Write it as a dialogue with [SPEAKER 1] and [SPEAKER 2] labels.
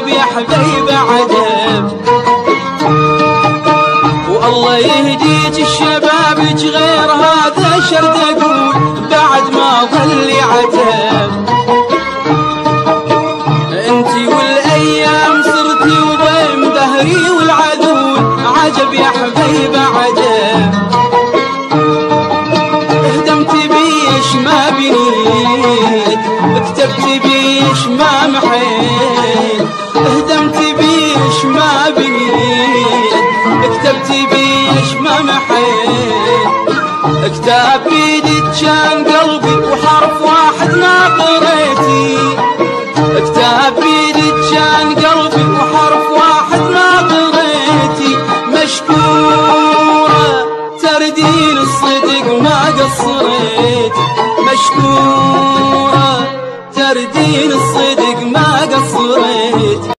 [SPEAKER 1] عجب يا حبيب عجب. والله يهديك الشبابك غير هذا شرد اقول بعد ما ظل عتب. انتي والايام صرتي وضيم دهري والعذول عجب يا حبيب عجب. اهدمتي بيش ما بنيت كتبتي بيش ما محيت. اهدمتي بيش ما بنيت كتبتي بيش ما محيت. كتاب بيدك كان قلبي وحرف واحد ما قريتي. كتاب بيدك كان قلبي وحرف واحد ما قريتي. مشكورة تردين الصدق ما قصريت. مشكورة تردين الصدق